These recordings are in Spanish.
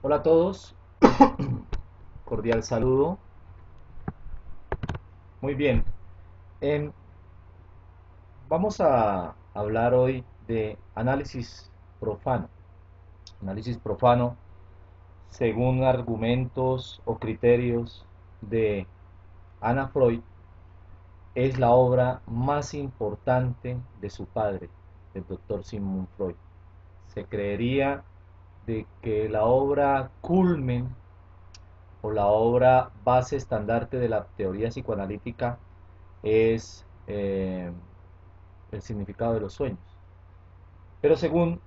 Hola a todos, cordial saludo. Muy bien, em, vamos a hablar hoy de análisis profano. Análisis profano según argumentos o criterios de Anna Freud es la obra más importante de su padre, el doctor Sigmund Freud. Se creería de que la obra culmen o la obra base estandarte de la teoría psicoanalítica es el significado de los sueños. Pero según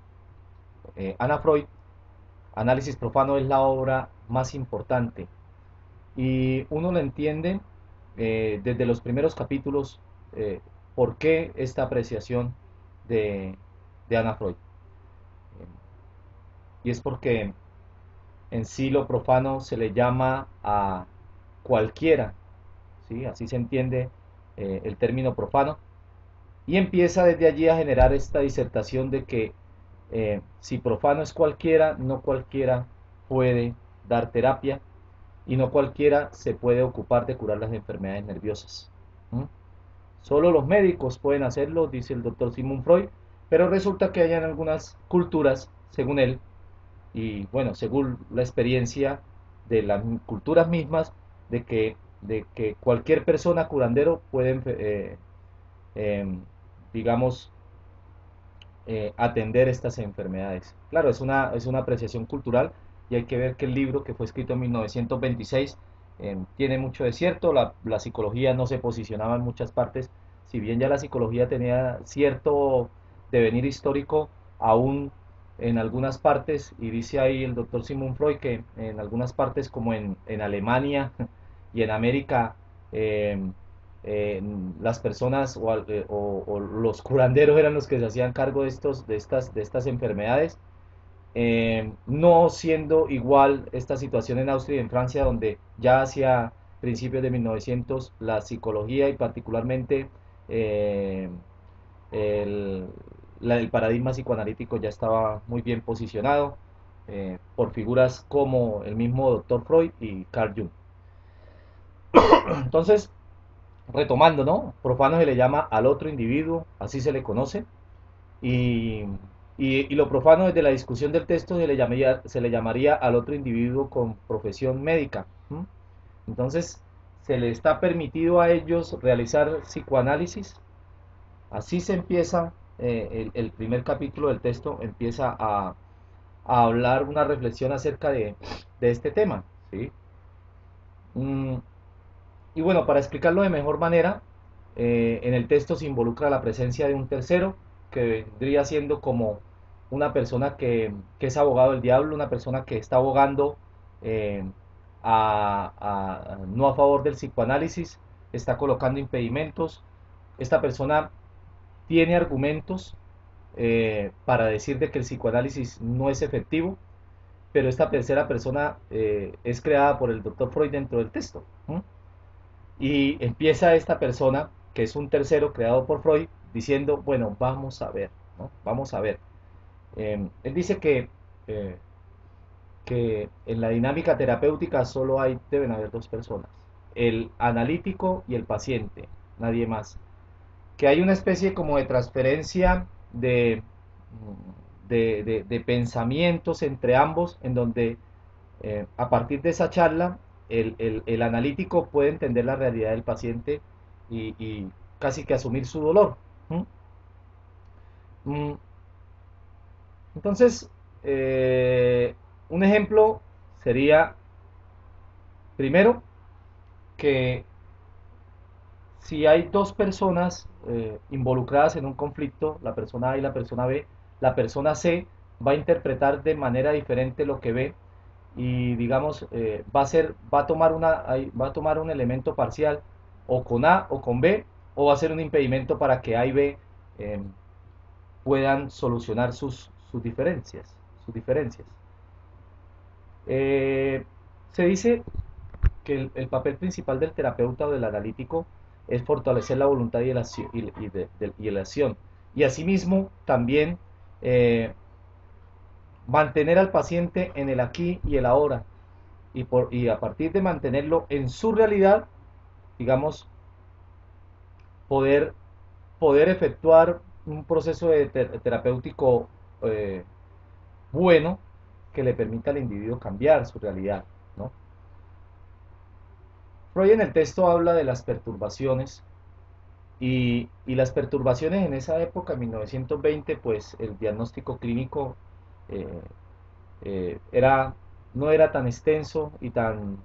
Anna Freud, Análisis Profano es la obra más importante y uno lo entiende desde los primeros capítulos por qué esta apreciación de, de Anna Freud. Y es porque en sí lo profano se le llama a cualquiera, ¿sí? Así se entiende el término profano, y empieza desde allí a generar esta disertación de que si profano es cualquiera, no cualquiera puede dar terapia y no cualquiera se puede ocupar de curar las enfermedades nerviosas. ¿Mm? Solo los médicos pueden hacerlo, dice el doctor Sigmund Freud, pero resulta que hay en algunas culturas, según él, y bueno, según la experiencia de las culturas mismas, de que cualquier persona curandero puede, eh, digamos, atender estas enfermedades. Claro, es una apreciación cultural y hay que ver que el libro, que fue escrito en 1926, tiene mucho de cierto. La psicología no se posicionaba en muchas partes, si bien ya la psicología tenía cierto devenir histórico, aún en algunas partes, y dice ahí el doctor Sigmund Freud que en algunas partes como en Alemania y en América, eh, las personas o los curanderos eran los que se hacían cargo de estas enfermedades, no siendo igual esta situación en Austria y en Francia, donde ya hacia principios de 1900 la psicología y particularmente eh, el, el paradigma psicoanalítico ya estaba muy bien posicionado por figuras como el mismo doctor Freud y Carl Jung. Entonces, retomando, ¿no? Profano se le llama al otro individuo, así se le conoce, y, y lo profano desde la discusión del texto se le llamaría al otro individuo con profesión médica. ¿M? Entonces, se le está permitido a ellos realizar psicoanálisis. Así se empieza, el primer capítulo del texto empieza a hablar una reflexión acerca de este tema, ¿sí? Mm, Y bueno, para explicarlo de mejor manera, en el texto se involucra la presencia de un tercero, que vendría siendo como una persona que es abogado del diablo, una persona que está abogando eh, no a favor del psicoanálisis, está colocando impedimentos. Esta persona tiene argumentos para decir de que el psicoanálisis no es efectivo, pero esta tercera persona es creada por el doctor Freud dentro del texto. ¿Mm? Y empieza esta persona, que es un tercero creado por Freud, diciendo, bueno, vamos a ver, ¿no? Vamos a ver. Él dice eh, que en la dinámica terapéutica solo deben haber dos personas, el analítico y el paciente, nadie más. Que hay una especie como de transferencia de pensamientos entre ambos, en donde a partir de esa charla, el analítico puede entender la realidad del paciente y casi que asumir su dolor. ¿Mm? Mm, Entonces, un ejemplo sería, primero, que si hay dos personas involucradas en un conflicto, la persona A y la persona B, la persona C va a interpretar de manera diferente lo que ve y digamos va a tomar un elemento parcial o con A o con B, o va a ser un impedimento para que A y B eh, puedan solucionar sus diferencias. Eh, Se dice que el papel principal del terapeuta o del analítico es fortalecer la voluntad y la acción. Y asimismo también eh, mantener al paciente en el aquí y el ahora, y a partir de mantenerlo en su realidad, digamos, poder, poder efectuar un proceso terapéutico eh, bueno que le permita al individuo cambiar su realidad, ¿no? Freud en el texto habla de las perturbaciones y las perturbaciones en esa época, en 1920, pues el diagnóstico clínico eh, era, no era tan extenso y tan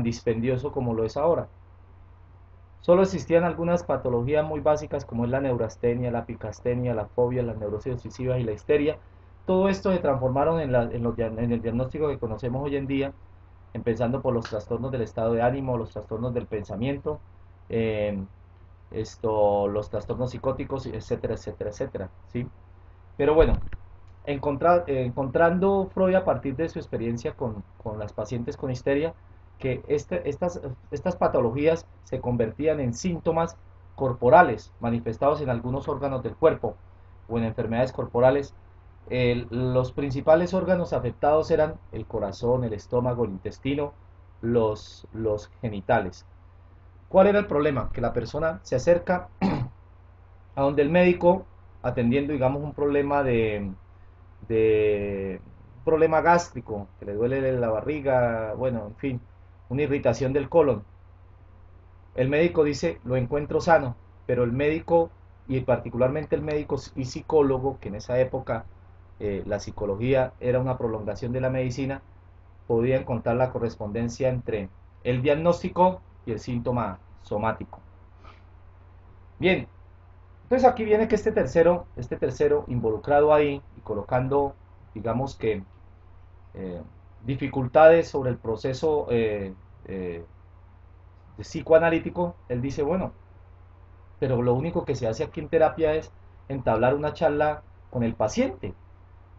dispendioso como lo es ahora. Solo existían algunas patologías muy básicas como es la neurastenia, la picastenia, la fobia, las neurosis obsesivas y la histeria. Todo esto se transformaron en el diagnóstico que conocemos hoy en día, empezando por los trastornos del estado de ánimo, los trastornos del pensamiento, eh, los trastornos psicóticos, etcétera, etcétera, etcétera, ¿sí? Pero bueno, encontrando Freud a partir de su experiencia con las pacientes con histeria, que estas patologías se convertían en síntomas corporales manifestados en algunos órganos del cuerpo o en enfermedades corporales. Los principales órganos afectados eran el corazón, el estómago, el intestino, los genitales. ¿Cuál era el problema? Que la persona se acerca a donde el médico atendiendo, digamos, un problema gástrico, que le duele la barriga, bueno, en fin, una irritación del colon. El médico dice, lo encuentro sano, pero el médico, y particularmente el médico y psicólogo, que en esa época la psicología era una prolongación de la medicina, podía encontrar la correspondencia entre el diagnóstico y el síntoma somático. Bien, entonces aquí viene que este tercero involucrado ahí y colocando, digamos que eh, dificultades sobre el proceso eh, psicoanalítico, él dice, bueno, pero lo único que se hace aquí en terapia es entablar una charla con el paciente.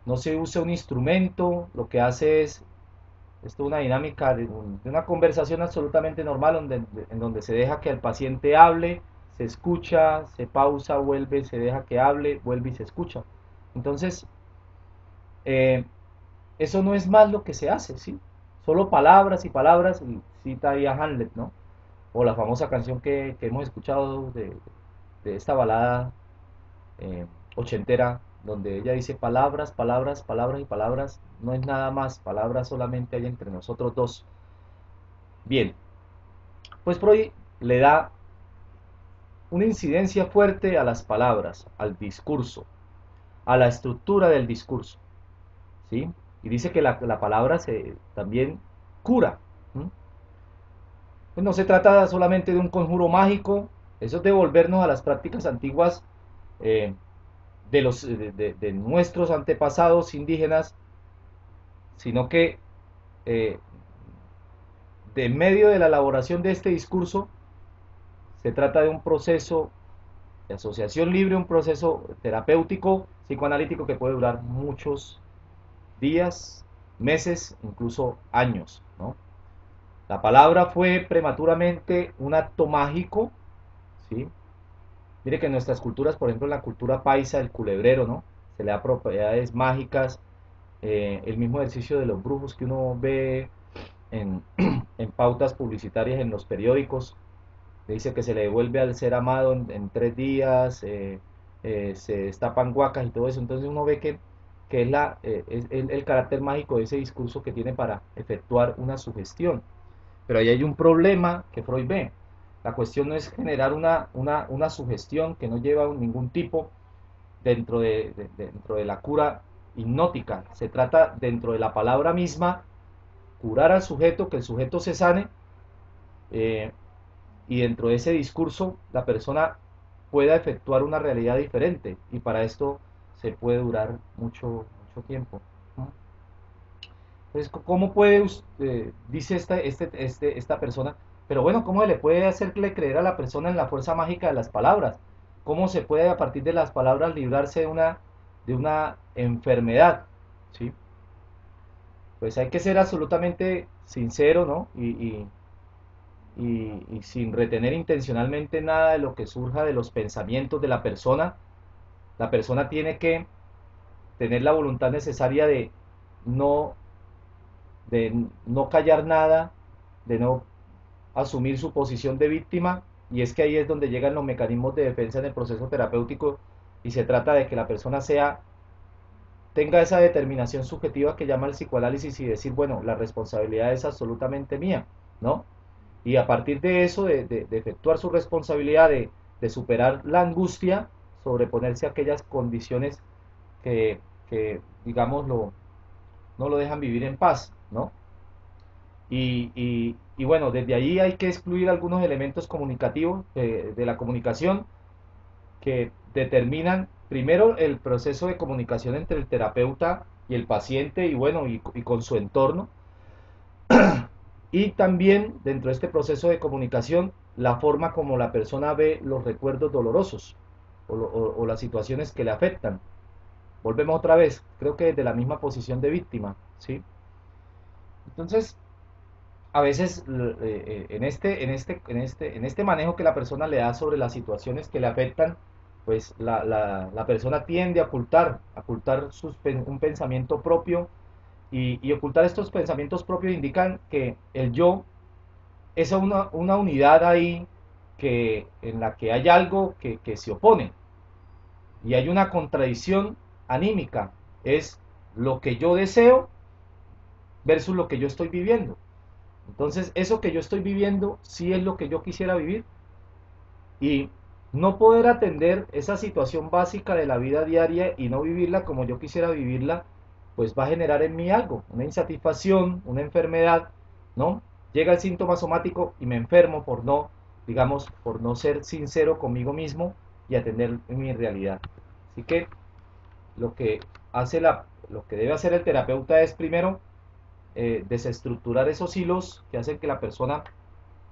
No se usa un instrumento, lo que hace es toda una dinámica de una conversación absolutamente normal en donde se deja que el paciente hable, se escucha, se pausa, vuelve, se deja que hable, vuelve y se escucha. Entonces, eh, eso no es más lo que se hace, ¿sí? Solo palabras y palabras, y cita ahí a Hamlet, ¿no? O la famosa canción que hemos escuchado de esta balada eh, ochentera, donde ella dice palabras, palabras, palabras y palabras, no es nada más, palabras solamente hay entre nosotros dos. Bien, pues Freud le da una incidencia fuerte a las palabras, al discurso, a la estructura del discurso, ¿sí? Y dice que la palabra también cura. ¿Mm? Pues no se trata solamente de un conjuro mágico, eso es devolvernos a las prácticas antiguas eh, de nuestros antepasados indígenas, sino que eh, de medio de la elaboración de este discurso se trata de un proceso de asociación libre, un proceso terapéutico, psicoanalítico que puede durar muchos días, meses, incluso años, ¿no? La palabra fue prematuramente un acto mágico, ¿sí? Mire que en nuestras culturas, por ejemplo, en la cultura paisa, el culebrero, ¿no? Se le da propiedades mágicas, el mismo ejercicio de los brujos que uno ve en, en pautas publicitarias en los periódicos, le dice que se le devuelve al ser amado en 3 días, se destapan huacas y todo eso, entonces uno ve que es el carácter mágico de ese discurso que tiene para efectuar una sugestión. Pero ahí hay un problema que Freud ve. La cuestión no es generar una sugestión que no lleva ningún tipo dentro de la cura hipnótica. Se trata dentro de la palabra misma, curar al sujeto, que el sujeto se sane, eh, y dentro de ese discurso la persona pueda efectuar una realidad diferente. Y para esto se puede durar mucho, mucho tiempo. Entonces, ¿cómo puede usted, dice esta persona, pero bueno, ¿cómo se le puede hacerle creer a la persona en la fuerza mágica de las palabras? ¿Cómo se puede a partir de las palabras librarse de una enfermedad? ¿Sí? Pues hay que ser absolutamente sincero, ¿no? Y sin retener intencionalmente nada de lo que surja de los pensamientos de la persona tiene que tener la voluntad necesaria no, de no callar nada, de no asumir su posición de víctima, y es que ahí es donde llegan los mecanismos de defensa en el proceso terapéutico, y se trata de que la persona tenga esa determinación subjetiva que llama el psicoanálisis y decir, bueno, la responsabilidad es absolutamente mía, ¿no? Y a partir de eso, de efectuar su responsabilidad, de superar la angustia, sobreponerse a aquellas condiciones que, digamos, no lo dejan vivir en paz, ¿no? Y bueno, desde ahí hay que excluir algunos elementos comunicativos de la comunicación que determinan primero el proceso de comunicación entre el terapeuta y el paciente y bueno, y con su entorno. Y también dentro de este proceso de comunicación, la forma como la persona ve los recuerdos dolorosos o las situaciones que le afectan. Volvemos otra vez, creo que desde la misma posición de víctima, ¿sí? Entonces, a veces en este manejo que la persona le da sobre las situaciones que le afectan, pues la persona tiende a ocultar un pensamiento propio y ocultar estos pensamientos propios indican que el yo es una unidad ahí en la que hay algo que se opone y hay una contradicción anímica, es lo que yo deseo versus lo que yo estoy viviendo. Entonces, eso que yo estoy viviendo sí es lo que yo quisiera vivir y no poder atender esa situación básica de la vida diaria y no vivirla como yo quisiera vivirla, pues va a generar en mí algo, una insatisfacción, una enfermedad, ¿no? Llega el síntoma somático y me enfermo por no, digamos, por no ser sincero conmigo mismo y atender mi realidad. Así que lo que lo que debe hacer el terapeuta es primero desestructurar esos hilos que hacen que la persona,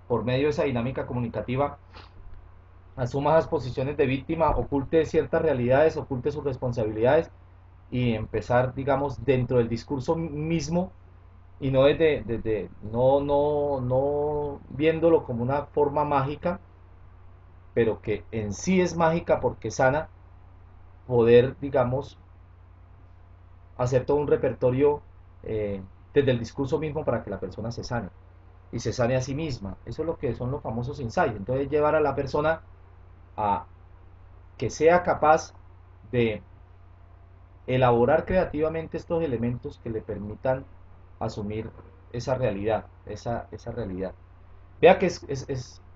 por medio de esa dinámica comunicativa, asuma las posiciones de víctima, oculte ciertas realidades, oculte sus responsabilidades y empezar, digamos, dentro del discurso mismo y no no viéndolo como una forma mágica, pero que en sí es mágica porque sana, poder, digamos, hacer todo un repertorio desde el discurso mismo para que la persona se sane y se sane a sí misma. Eso es lo que son los famosos insights. Entonces llevar a la persona a que sea capaz de elaborar creativamente estos elementos que le permitan asumir esa realidad, esa realidad. Vea que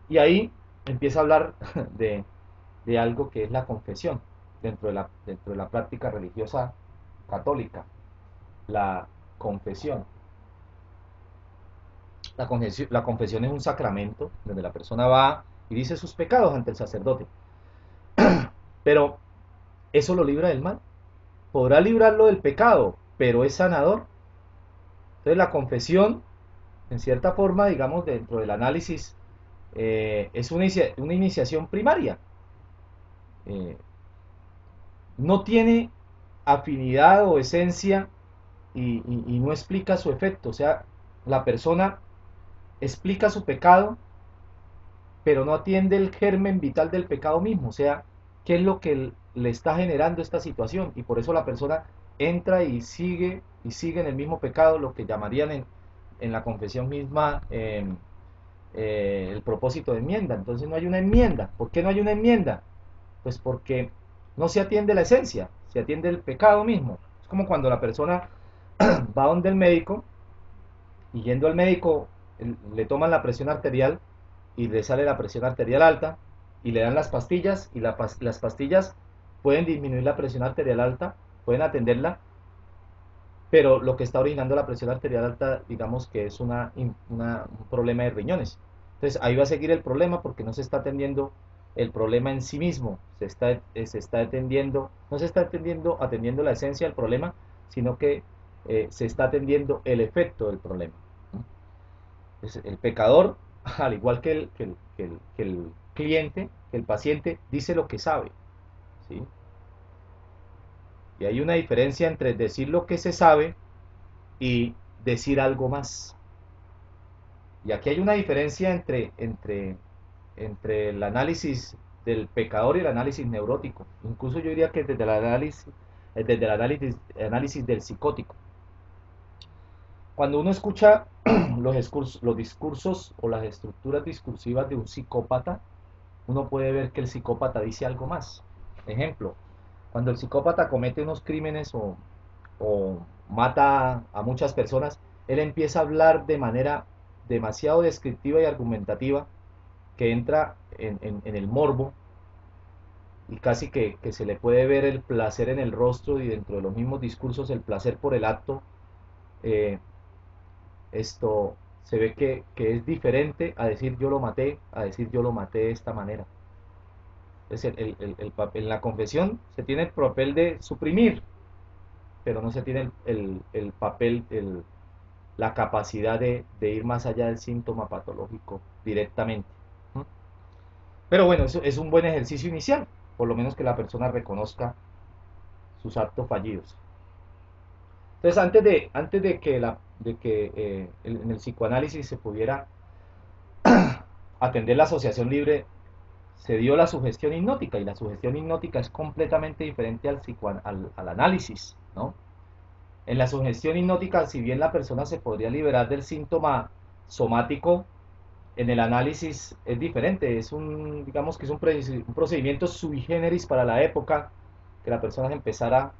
y ahí empieza a hablar de, de algo que es la confesión dentro de la práctica religiosa católica, la confesión. La confesión es un sacramento donde la persona va y dice sus pecados ante el sacerdote, pero eso lo libra del mal. Podrá librarlo del pecado, pero es sanador. Entonces la confesión, en cierta forma, digamos, dentro del análisis, es una iniciación primaria. Eh, no tiene afinidad o esencia y no explica su efecto. O sea, la persona explica su pecado, pero no atiende el germen vital del pecado mismo. O sea, qué es lo que le está generando esta situación. Y por eso la persona entra y sigue en el mismo pecado, lo que llamarían en la confesión misma el propósito de enmienda. Entonces no hay una enmienda. ¿Por qué no hay una enmienda? Pues porque no se atiende la esencia, se atiende el pecado mismo. Es como cuando la persona va donde el médico y yendo al médico le toman la presión arterial y le sale la presión arterial alta y le dan las pastillas y las pastillas pueden disminuir la presión arterial alta, pueden atenderla, pero lo que está originando la presión arterial alta, digamos que es un problema de riñones. Entonces ahí va a seguir el problema porque no se está atendiendo el problema en sí mismo, se está atendiendo, no se está atendiendo la esencia del problema, sino que se está atendiendo el efecto del problema. Entonces, el pecador, al igual que el cliente, que el paciente, dice lo que sabe, ¿sí? Y hay una diferencia entre decir lo que se sabe y decir algo más. Y aquí hay una diferencia entre el análisis del pecador y el análisis neurótico. Incluso yo diría que desde el análisis del psicótico. Cuando uno escucha los discursos o las estructuras discursivas de un psicópata, uno puede ver que el psicópata dice algo más. Ejemplo, cuando el psicópata comete unos crímenes o mata a muchas personas, él empieza a hablar de manera demasiado descriptiva y argumentativa que entra en el morbo y casi que se le puede ver el placer en el rostro y dentro de los mismos discursos el placer por el acto. eh, Esto se ve que es diferente a decir yo lo maté, a decir yo lo maté de esta manera. Es en la confesión se tiene el papel de suprimir, pero no se tiene el papel, la capacidad de ir más allá del síntoma patológico directamente. ¿Mm? Pero bueno, eso es un buen ejercicio inicial, por lo menos que la persona reconozca sus actos fallidos. Entonces, antes de que, en el psicoanálisis se pudiera atender la asociación libre, se dio la sugestión hipnótica, y la sugestión hipnótica es completamente diferente al análisis, ¿no? En la sugestión hipnótica, si bien la persona se podría liberar del síntoma somático, en el análisis es diferente, digamos que es un procedimiento sui generis para la época, que la persona empezara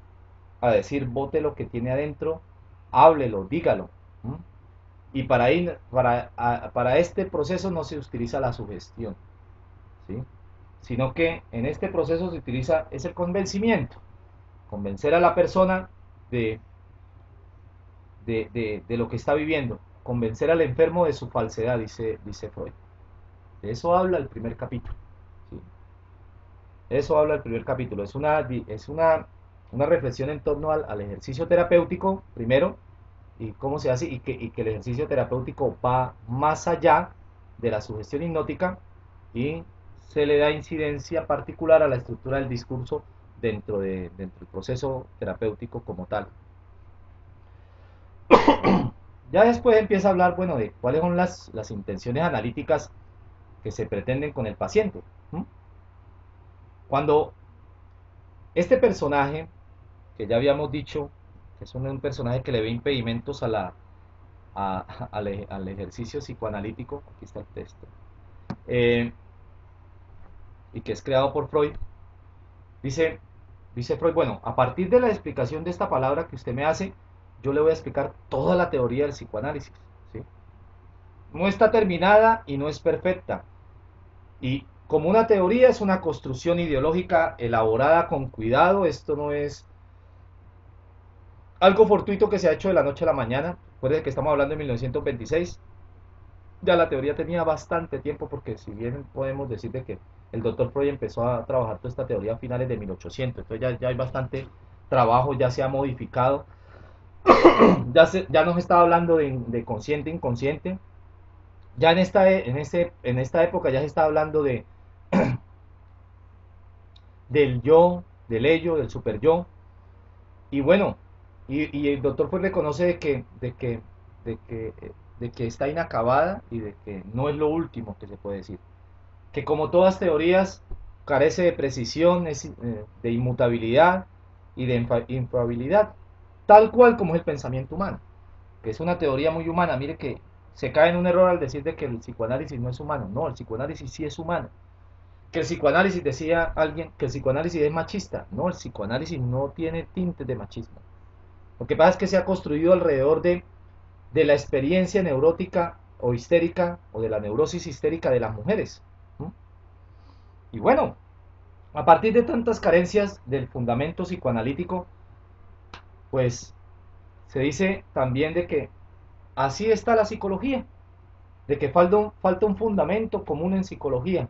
a decir, bote lo que tiene adentro, háblelo, dígalo. ¿M? Y para este proceso no se utiliza la sugestión, ¿sí? Sino que en este proceso se utiliza es el convencimiento, convencer a la persona de, de lo que está viviendo, convencer al enfermo de su falsedad, dice Freud. De eso habla el primer capítulo, ¿sí? Eso habla el primer capítulo, una reflexión en torno al ejercicio terapéutico, primero, y cómo se hace, y que el ejercicio terapéutico va más allá de la sugestión hipnótica y se le da incidencia particular a la estructura del discurso dentro del proceso terapéutico como tal. Ya después empieza a hablar, bueno, de cuáles son las intenciones analíticas que se pretenden con el paciente. ¿Mm? Cuando este personaje, que ya habíamos dicho, que es un personaje que le ve impedimentos al ejercicio psicoanalítico, aquí está el texto, eh, y que es creado por Freud, dice, dice Freud, bueno, a partir de la explicación de esta palabra que usted me hace, yo le voy a explicar toda la teoría del psicoanálisis, ¿sí? No está terminada y no es perfecta. Y como una teoría es una construcción ideológica elaborada con cuidado, esto no es algo fortuito que se ha hecho de la noche a la mañana. Recuerden que estamos hablando de 1926. Ya la teoría tenía bastante tiempo, porque si bien podemos decir de que el doctor Freud empezó a trabajar toda esta teoría a finales de 1800, entonces ya hay bastante trabajo, ya se ha modificado, ya nos está hablando de consciente, inconsciente, ya en esta época ya se está hablando del yo, del ello, del super yo, y bueno, y el doctor Freud reconoce de que, de que está inacabada y de que no es lo último que se puede decir, que como todas teorías carece de precisión, de inmutabilidad y de infalibilidad, tal cual como es el pensamiento humano, que es una teoría muy humana. Mire que se cae en un error al decir de que el psicoanálisis no es humano. No, el psicoanálisis sí es humano. Que el psicoanálisis, decía alguien, que el psicoanálisis es machista. No, el psicoanálisis no tiene tintes de machismo. Lo que pasa es que se ha construido alrededor de la experiencia neurótica o histérica, o de la neurosis histérica de las mujeres. ¿Mm? Y bueno, a partir de tantas carencias del fundamento psicoanalítico, pues se dice también de que así está la psicología, de que falta un fundamento común en psicología.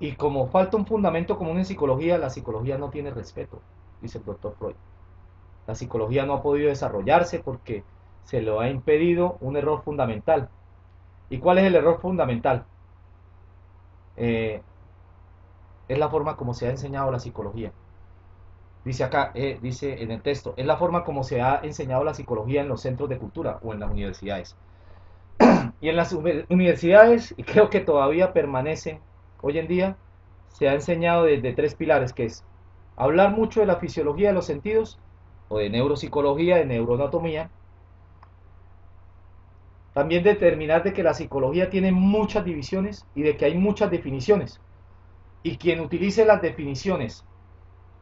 Y como falta un fundamento común en psicología, la psicología no tiene respeto, dice el doctor Freud. La psicología no ha podido desarrollarse porque se lo ha impedido un error fundamental. ¿Y cuál es el error fundamental? Eh, es la forma como se ha enseñado la psicología. Dice acá, dice en el texto, es la forma como se ha enseñado la psicología en los centros de cultura o en las universidades. Y en las universidades, y creo que todavía permanece hoy en día, se ha enseñado desde tres pilares, que es hablar mucho de la fisiología de los sentidos, o de neuropsicología, de neuroanatomía, También determinar de que la psicología tiene muchas divisiones y de que hay muchas definiciones. Y quien utilice las definiciones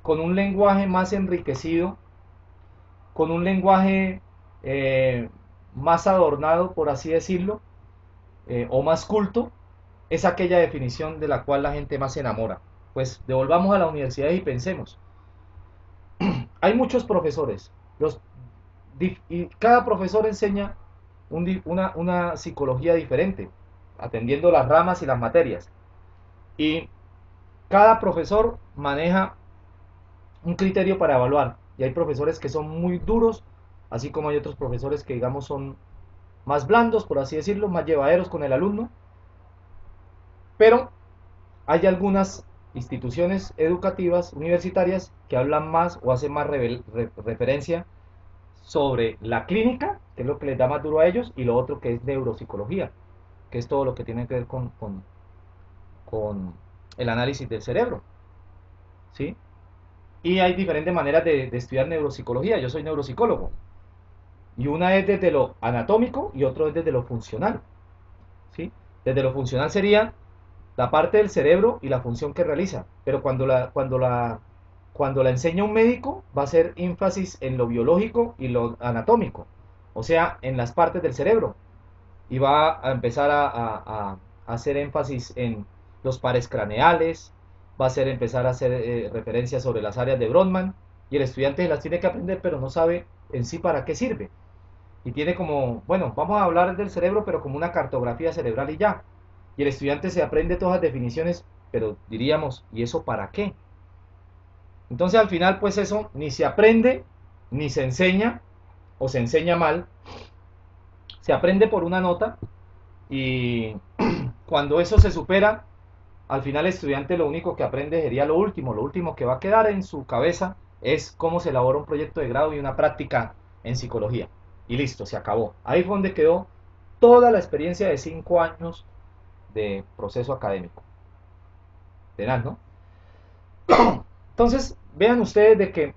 con un lenguaje más enriquecido, con un lenguaje eh, más adornado, por así decirlo, o más culto, es aquella definición de la cual la gente más se enamora. Pues devolvamos a la universidad y pensemos. Hay muchos profesores, y cada profesor enseña una psicología diferente, atendiendo las ramas y las materias. Y cada profesor maneja un criterio para evaluar. Y hay profesores que son muy duros, así como hay otros profesores que, digamos, son más blandos, por así decirlo, más llevaderos con el alumno. Pero hay algunas instituciones educativas, universitarias, que hablan más o hacen más referencia sobre la clínica, que es lo que les da más duro a ellos, y lo otro que es neuropsicología, que es todo lo que tiene que ver con el análisis del cerebro, ¿sí? Y hay diferentes maneras de estudiar neuropsicología. Yo soy neuropsicólogo, y una es desde lo anatómico y otro es desde lo funcional, ¿sí? Desde lo funcional sería la parte del cerebro y la función que realiza, pero cuando la enseña un médico va a hacer énfasis en lo biológico y lo anatómico, o sea, en las partes del cerebro, y va a empezar a hacer énfasis en los pares craneales, va a empezar a hacer referencias sobre las áreas de Brodmann, y el estudiante las tiene que aprender, pero no sabe en sí para qué sirve. Y tiene como, bueno, vamos a hablar del cerebro, pero como una cartografía cerebral y ya. Y el estudiante se aprende todas las definiciones, pero diríamos, ¿y eso para qué? Entonces al final, pues eso ni se aprende, ni se enseña, o se enseña mal, se aprende por una nota, y cuando eso se supera, al final el estudiante lo único que aprende sería lo último que va a quedar en su cabeza es cómo se elabora un proyecto de grado y una práctica en psicología. Y listo, se acabó. Ahí fue donde quedó toda la experiencia de 5 años de proceso académico. Verán, ¿no? Entonces, vean ustedes de que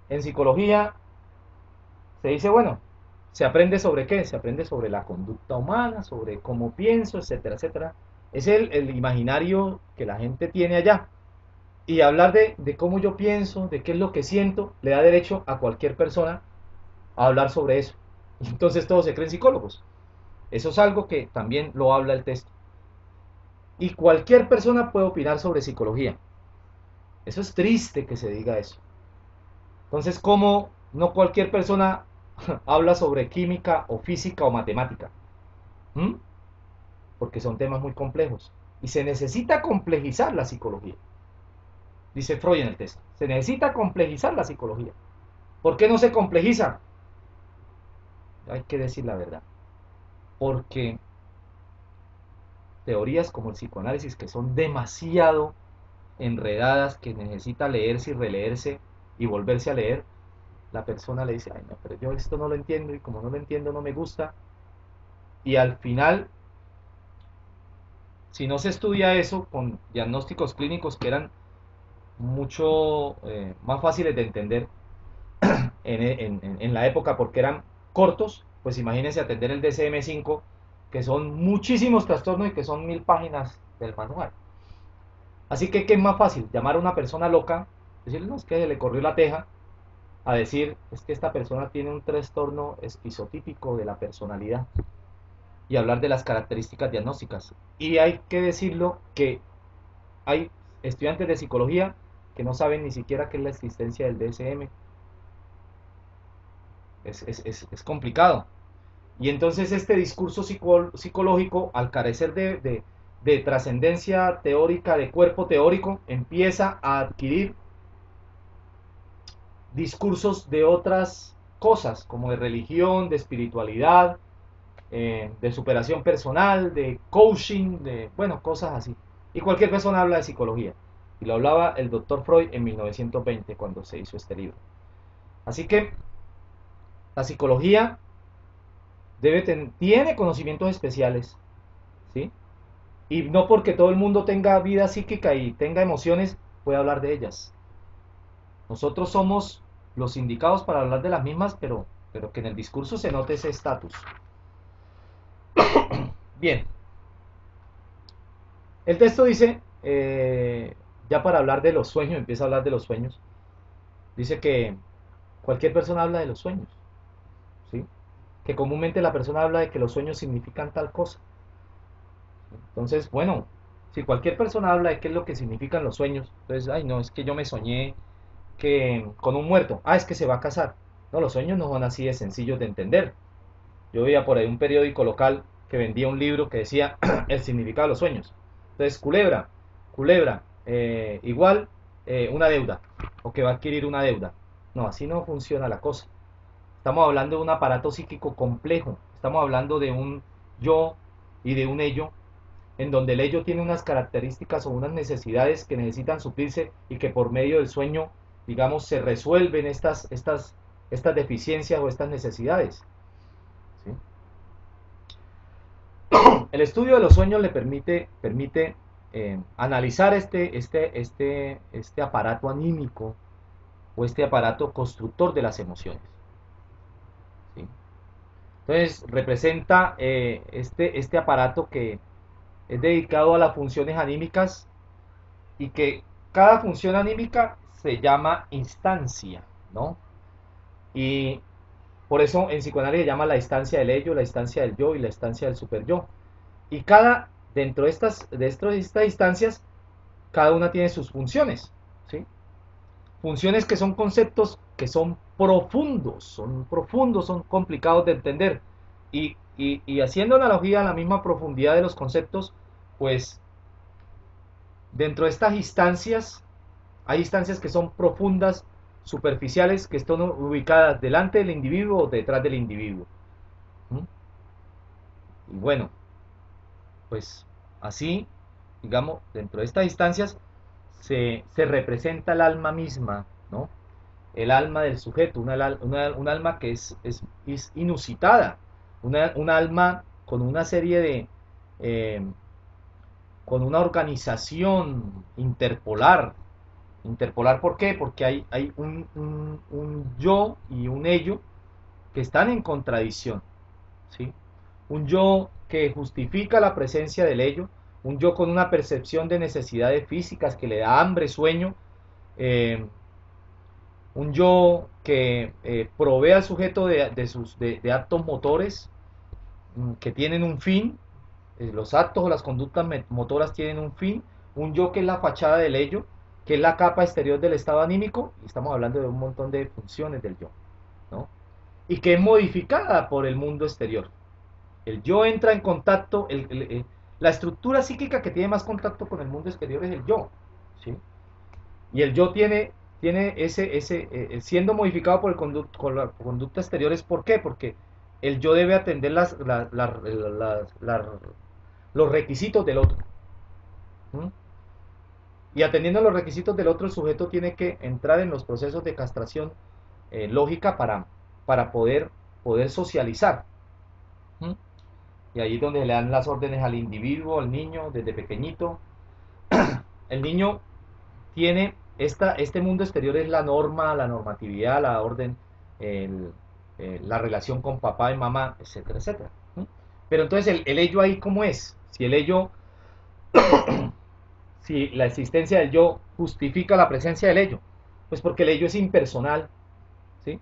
en psicología se dice, bueno, ¿se aprende sobre qué? Se aprende sobre la conducta humana, sobre cómo pienso, etcétera, etcétera. Es el imaginario que la gente tiene allá. Y hablar de cómo yo pienso, de qué es lo que siento, le da derecho a cualquier persona a hablar sobre eso. Entonces todos se creen psicólogos. Eso es algo que también lo habla el texto. Y cualquier persona puede opinar sobre psicología. Eso es triste que se diga eso. Entonces, ¿cómo no cualquier persona habla sobre química o física o matemática? ¿Mm? Porque son temas muy complejos. Y se necesita complejizar la psicología. Dice Freud en el texto. Se necesita complejizar la psicología. ¿Por qué no se complejiza? Hay que decir la verdad. Porque teorías como el psicoanálisis, que son demasiado enredadas, que necesita leerse y releerse y volverse a leer, la persona le dice, ay no, pero yo esto no lo entiendo y como no lo entiendo no me gusta. Y al final, si no se estudia eso con diagnósticos clínicos que eran mucho más fáciles de entender en la época porque eran cortos, pues imagínense atender el DSM-5, que son muchísimos trastornos y que son 1000 páginas del manual. Así que, ¿qué es más fácil? Llamar a una persona loca, decirle, no, es que se le corrió la teja, a decir, es que esta persona tiene un trastorno esquizotípico de la personalidad, y hablar de las características diagnósticas. Y hay que decirlo que hay estudiantes de psicología que no saben ni siquiera qué es la existencia del DSM. Es complicado. Y entonces este discurso psicológico, al carecer de trascendencia teórica, de cuerpo teórico, empieza a adquirir discursos de otras cosas, como de religión, de espiritualidad, de superación personal, de coaching, de, bueno, cosas así. Y cualquier persona habla de psicología. Y lo hablaba el doctor Freud en 1920, cuando se hizo este libro. Así que la psicología tiene conocimientos especiales, ¿sí? Y no porque todo el mundo tenga vida psíquica y tenga emociones, puede hablar de ellas. Nosotros somos los indicados para hablar de las mismas, pero que en el discurso se note ese estatus. Bien, el texto dice, ya para hablar de los sueños, empieza a hablar de los sueños, dice que cualquier persona habla de los sueños, ¿sí? Que comúnmente la persona habla de que los sueños significan tal cosa. Entonces, bueno, si cualquier persona habla de qué es lo que significan los sueños, entonces, ay, no, es que yo me soñé que con un muerto, es que se va a casar. No, los sueños no son así de sencillos de entender. Yo veía por ahí un periódico local que vendía un libro que decía el significado de los sueños. Entonces, culebra, culebra, igual una deuda, o que va a adquirir una deuda. No, así no funciona la cosa. Estamos hablando de un aparato psíquico complejo. Estamos hablando de un yo y de un ello, en donde el ello tiene unas características o unas necesidades que necesitan suplirse y que por medio del sueño, digamos, se resuelven estas deficiencias o estas necesidades. ¿Sí? El estudio de los sueños le permite analizar este aparato anímico o este aparato constructor de las emociones. ¿Sí? Entonces representa este aparato que es dedicado a las funciones anímicas y que cada función anímica se llama instancia, ¿no? Y por eso en psicoanálisis se llama la instancia del ello, la instancia del yo y la instancia del superyo. Y dentro de estas instancias, cada una tiene sus funciones, ¿sí? Funciones que son conceptos que son profundos, son complicados de entender. Y haciendo analogía a la misma profundidad de los conceptos, pues dentro de estas instancias, hay instancias que son profundas, superficiales, que están ubicadas delante del individuo o detrás del individuo. ¿Mm? Y bueno, pues así, digamos, dentro de estas instancias se representa el alma misma, ¿no? El alma del sujeto, un alma que es inusitada, un alma con una serie eh, con una organización interpolar. Interpolar, ¿por qué? Porque hay un yo y un ello que están en contradicción, ¿sí? Un yo que justifica la presencia del ello, un yo con una percepción de necesidades físicas que le da hambre, sueño, eh, un yo que provee al sujeto de actos motores que tienen un fin, los actos o las conductas motoras tienen un fin, un yo que es la fachada del ello, que es la capa exterior del estado anímico, y estamos hablando de un montón de funciones del yo, ¿no? Y que es modificada por el mundo exterior. El yo entra en contacto, la estructura psíquica que tiene más contacto con el mundo exterior es el yo, ¿sí? Y el yo tiene siendo modificado por con la conducta exterior, ¿es por qué? Porque el yo debe atender los requisitos del otro. ¿Mm? Y atendiendo los requisitos del otro, el sujeto tiene que entrar en los procesos de castración lógica para poder socializar. ¿Mm? Y ahí es donde le dan las órdenes al individuo, al niño, desde pequeñito. El niño tiene este mundo exterior es la norma, la normatividad, la orden, el, la relación con papá y mamá, etcétera, etcétera. ¿Mm? Pero entonces el ello ahí, ¿cómo es? Si el ello, si la existencia del yo justifica la presencia del ello, pues porque el ello es impersonal, ¿sí?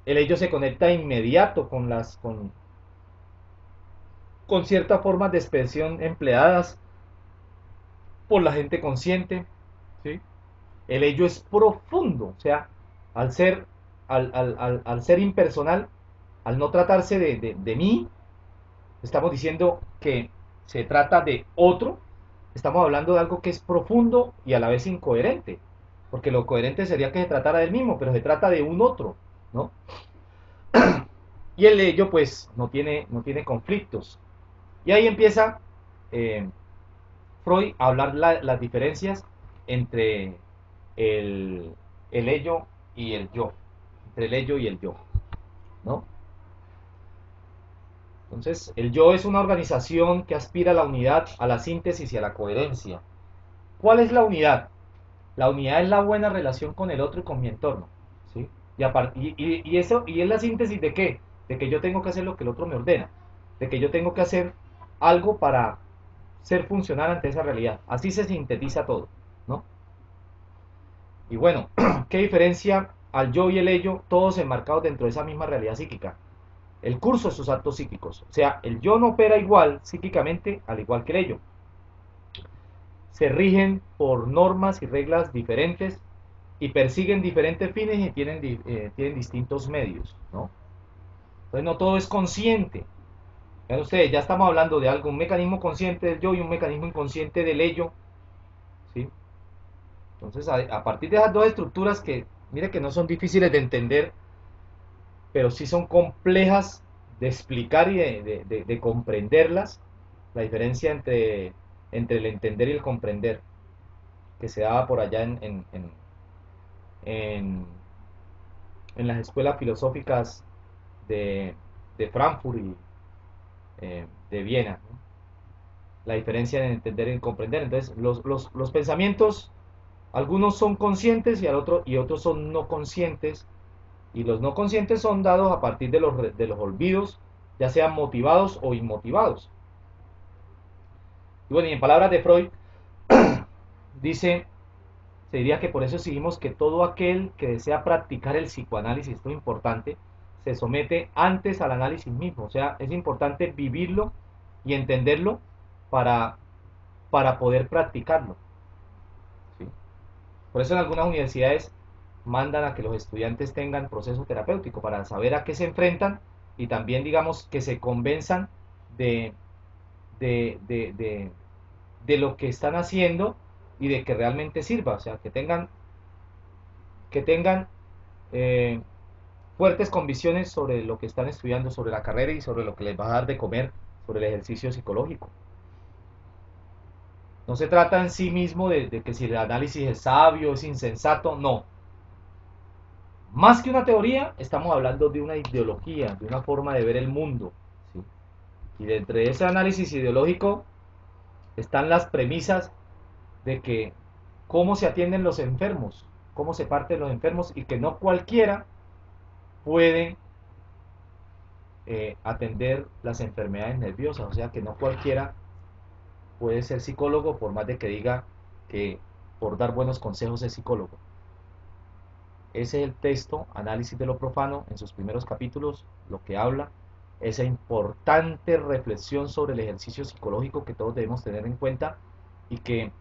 El ello se conecta inmediato con ciertas formas de expresión empleadas por la gente consciente, ¿sí? El ello es profundo, o sea, al ser, al ser impersonal, al no tratarse de mí, estamos diciendo que se trata de otro, estamos hablando de algo que es profundo y a la vez incoherente, porque lo coherente sería que se tratara del mismo, pero se trata de un otro, ¿no? Y el ello pues no tiene conflictos. Y ahí empieza eh, Freud a hablar las diferencias entre el, el ello y el yo, entre el ello y el yo, ¿no? Entonces, el yo es una organización que aspira a la unidad, a la síntesis y a la coherencia. ¿Cuál es la unidad? La unidad es la buena relación con el otro y con mi entorno, ¿sí? Y es la síntesis de qué? De que yo tengo que hacer lo que el otro me ordena. de que yo tengo que hacer algo para ser funcional ante esa realidad. Así se sintetiza todo, ¿no? Y bueno, ¿qué diferencia al yo y el ello, todos enmarcados dentro de esa misma realidad psíquica? El curso de sus actos psíquicos. O sea, el yo no opera igual psíquicamente al igual que el ello. Se rigen por normas y reglas diferentes y persiguen diferentes fines y tienen distintos medios, ¿no? Entonces no todo es consciente. Vean ustedes, ya estamos hablando de algo, un mecanismo consciente del yo y un mecanismo inconsciente del ello, ¿sí? Entonces, a partir de esas dos estructuras que, mire que no son difíciles de entender, pero sí son complejas de explicar y de comprenderlas, la diferencia entre el entender y el comprender, que se daba por allá en, en las escuelas filosóficas de, de Frankfurt y de Viena, ¿no? La diferencia en entender y comprender. Entonces, los pensamientos, algunos son conscientes y otros son no conscientes, y los no conscientes son dados a partir de los olvidos, ya sean motivados o inmotivados. Y bueno, y en palabras de Freud, dice, se diría que por eso exigimos que todo aquel que desea practicar el psicoanálisis, esto es importante, se somete antes al análisis mismo. O sea, es importante vivirlo y entenderlo para, para poder practicarlo, ¿sí? Por eso en algunas universidades mandan a que los estudiantes tengan proceso terapéutico para saber a qué se enfrentan y también, digamos, que se convenzan de, de, de, de, de lo que están haciendo y de que realmente sirva, o sea, que tengan eh, fuertes convicciones sobre lo que están estudiando, sobre la carrera y sobre lo que les va a dar de comer, sobre el ejercicio psicológico. No se trata en sí mismo de que si el análisis es sabio, es insensato, no. Más que una teoría, estamos hablando de una ideología, de una forma de ver el mundo, ¿sí? Y dentro de ese análisis ideológico están las premisas de que cómo se atienden los enfermos, cómo se parten los enfermos y que no cualquiera puede atender las enfermedades nerviosas, o sea que no cualquiera puede ser psicólogo por más de que diga que por dar buenos consejos es psicólogo. Ese es el texto, Análisis de lo Profano, en sus primeros capítulos, lo que habla, esa importante reflexión sobre el ejercicio psicológico que todos debemos tener en cuenta y que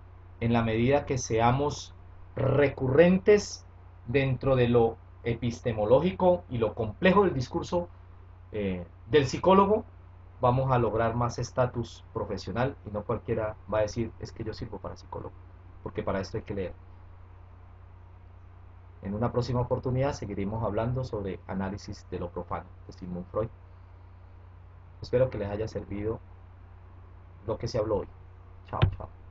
en la medida que seamos recurrentes dentro de lo epistemológico y lo complejo del discurso del psicólogo, vamos a lograr más estatus profesional y no cualquiera va a decir es que yo sirvo para psicólogo, porque para esto hay que leer. En una próxima oportunidad seguiremos hablando sobre análisis de lo profano de Sigmund Freud. Espero que les haya servido lo que se habló hoy. Chao, chao.